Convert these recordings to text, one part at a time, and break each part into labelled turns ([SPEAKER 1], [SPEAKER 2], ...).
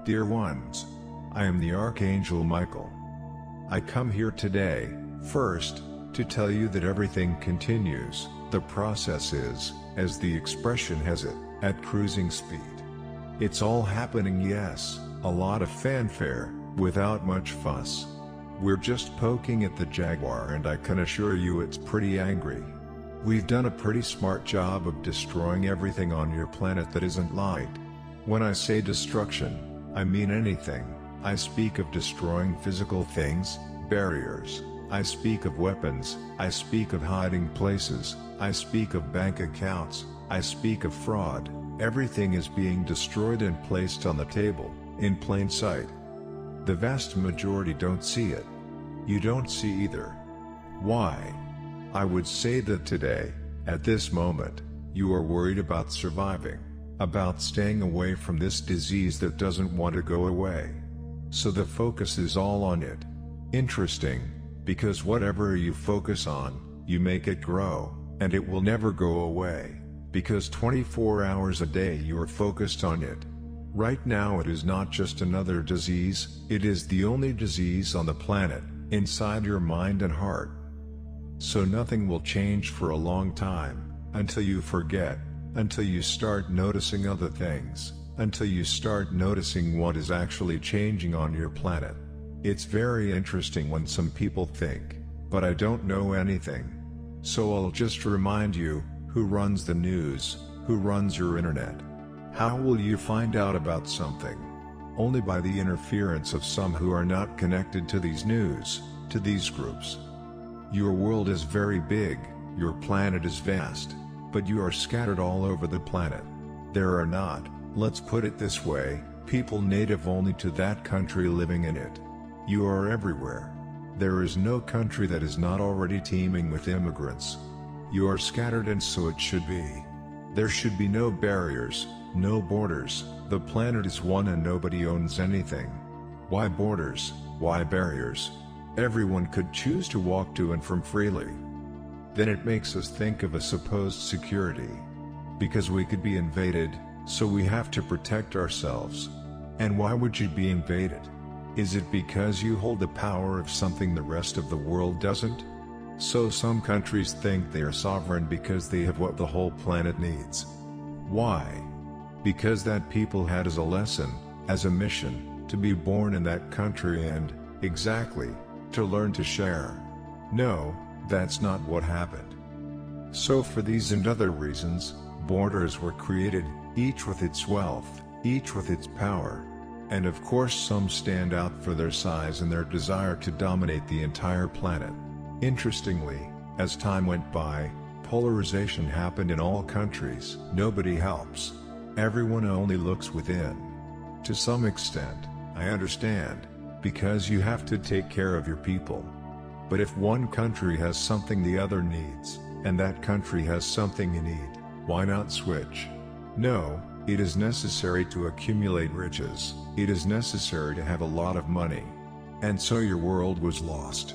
[SPEAKER 1] Dear ones, I am the Archangel Michael. I come here today, first, to tell you that everything continues. The process is, as the expression has it, at cruising speed. It's all happening, yes, a lot of fanfare, without much fuss. We're just poking at the jaguar, and I can assure you it's pretty angry. We've done a pretty smart job of destroying everything on your planet that isn't light. When I say destruction, I mean anything. I speak of destroying physical things, barriers. I speak of weapons. I speak of hiding places. I speak of bank accounts. I speak of fraud. Everything is being destroyed and placed on the table, in plain sight. The vast majority don't see it. You don't see either. Why? I would say that today, at this moment, you are worried about surviving, about staying away from this disease that doesn't want to go away. So the focus is all on it. Interesting, because whatever you focus on, you make it grow, and it will never go away, because 24 hours a day you are focused on it. Right now it is not just another disease, it is the only disease on the planet, inside your mind and heart. So nothing will change for a long time, until you forget, until you start noticing other things, until you start noticing what is actually changing on your planet. It's very interesting when some people think, but I don't know anything. So I'll just remind you, who runs the news, who runs your internet? How will you find out about something? Only by the interference of some who are not connected to these news, to these groups. Your world is very big, your planet is vast, but you are scattered all over the planet. There are not, let's put it this way, people native only to that country living in it. You are everywhere. There is no country that is not already teeming with immigrants. You are scattered, and so it should be. There should be no barriers, no borders. The planet is one and nobody owns anything. Why borders? Why barriers? Everyone could choose to walk to and from freely. Then it makes us think of a supposed security. Because we could be invaded, so we have to protect ourselves. And why would you be invaded? Is it because you hold the power of something the rest of the world doesn't? So some countries think they are sovereign because they have what the whole planet needs. Why? Because that people had as a lesson, as a mission, to be born in that country and, exactly, to learn to share. No, that's not what happened. So for these and other reasons, borders were created, each with its wealth, each with its power. And of course some stand out for their size and their desire to dominate the entire planet. Interestingly, as time went by, polarization happened in all countries. Nobody helps. Everyone only looks within. To some extent, I understand, because you have to take care of your people. But if one country has something the other needs, and that country has something you need, why not switch? No, it is necessary to accumulate riches, it is necessary to have a lot of money. And so your world was lost.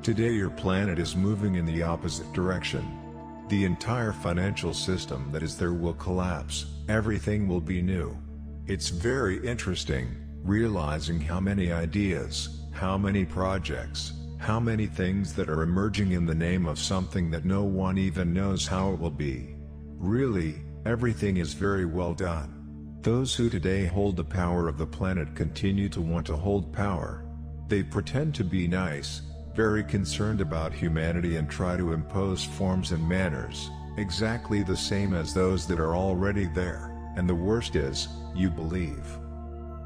[SPEAKER 1] Today your planet is moving in the opposite direction. The entire financial system that is there will collapse, everything will be new. It's very interesting, realizing how many ideas, how many projects, how many things that are emerging in the name of something that no one even knows how it will be. Really, everything is very well done. Those who today hold the power of the planet continue to want to hold power. They pretend to be nice, very concerned about humanity, and try to impose forms and manners, exactly the same as those that are already there, and the worst is, you believe.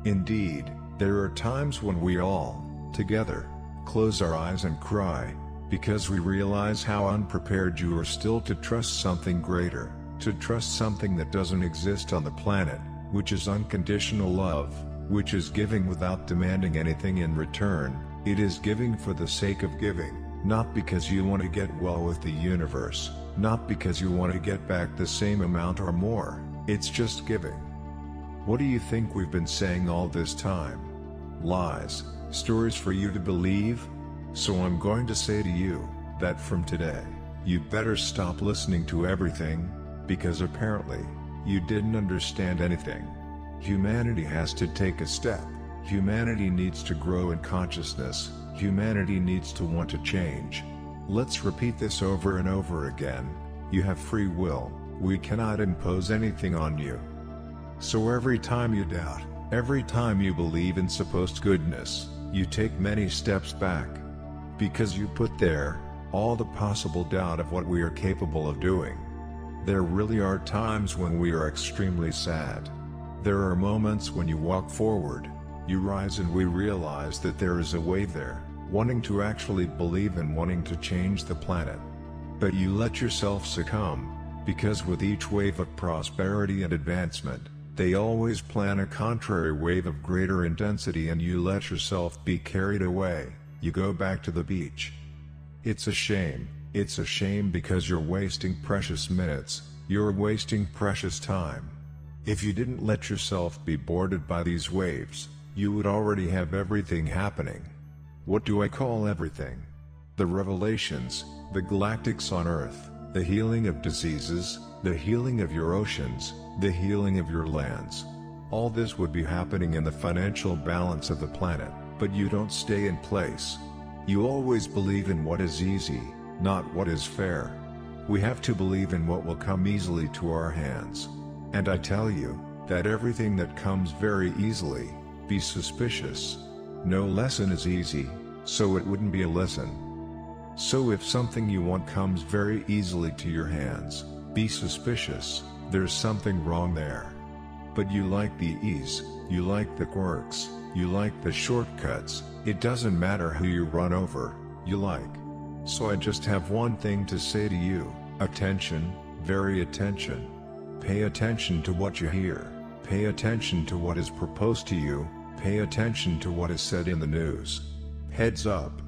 [SPEAKER 1] Indeed, there are times when we all, together, close our eyes and cry, because we realize how unprepared you are still to trust something greater, to trust something that doesn't exist on the planet, which is unconditional love, which is giving without demanding anything in return. It is giving for the sake of giving, not because you want to get well with the universe, not because you want to get back the same amount or more, it's just giving. What do you think we've been saying all this time? Lies, stories for you to believe? So I'm going to say to you, that from today, you better stop listening to everything, because apparently, you didn't understand anything. Humanity has to take a step. Humanity needs to grow in consciousness. Humanity needs to want to change. Let's repeat this over and over again. You have free will. We cannot impose anything on you. So every time you doubt, every time you believe in supposed goodness, you take many steps back. Because you put there all the possible doubt of what we are capable of doing. There really are times when we are extremely sad. There are moments when you walk forward, you rise, and we realize that there is a way there, wanting to actually believe and wanting to change the planet. But you let yourself succumb, because with each wave of prosperity and advancement, they always plan a contrary wave of greater intensity, and you let yourself be carried away. You go back to the beach. It's a shame. It's a shame because you're wasting precious minutes, you're wasting precious time. If you didn't let yourself be boarded by these waves, you would already have everything happening. What do I call everything? The revelations, the galactics on Earth, the healing of diseases, the healing of your oceans, the healing of your lands. All this would be happening in the financial balance of the planet, but you don't stay in place. You always believe in what is easy, not what is fair. We have to believe in what will come easily to our hands. And I tell you, that everything that comes very easily, be suspicious. No lesson is easy, so it wouldn't be a lesson. So if something you want comes very easily to your hands, be suspicious, there's something wrong there. But you like the ease, you like the quirks, you like the shortcuts, it doesn't matter who you run over, you like. So I just have one thing to say to you: attention, very attention. Pay attention to what you hear, pay attention to what is proposed to you, pay attention to what is said in the news. Heads up.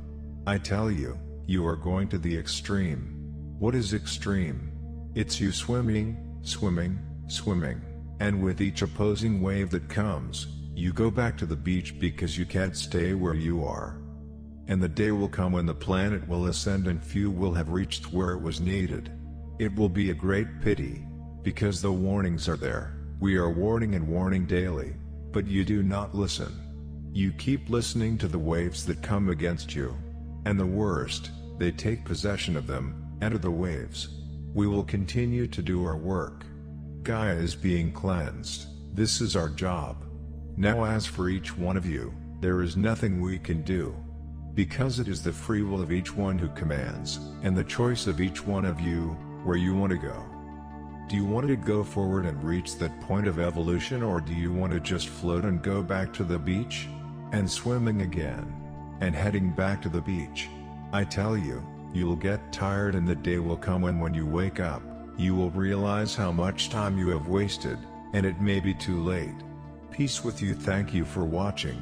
[SPEAKER 1] I tell you, you are going to the extreme. What is extreme? It's you swimming, swimming, swimming, and with each opposing wave that comes, you go back to the beach because you can't stay where you are. And the day will come when the planet will ascend and few will have reached where it was needed. It will be a great pity, because the warnings are there. We are warning and warning daily, but you do not listen. You keep listening to the waves that come against you. And the worst, they take possession of them, enter the waves. We will continue to do our work. Gaia is being cleansed. This is our job. Now as for each one of you, there is nothing we can do. Because it is the free will of each one who commands, and the choice of each one of you, where you want to go. Do you want to go forward and reach that point of evolution, or do you want to just float and go back to the beach? And swimming again? And heading back to the beach? I tell you, you'll get tired, and the day will come when you wake up, you will realize how much time you have wasted, and it may be too late. Peace with you. Thank you for watching.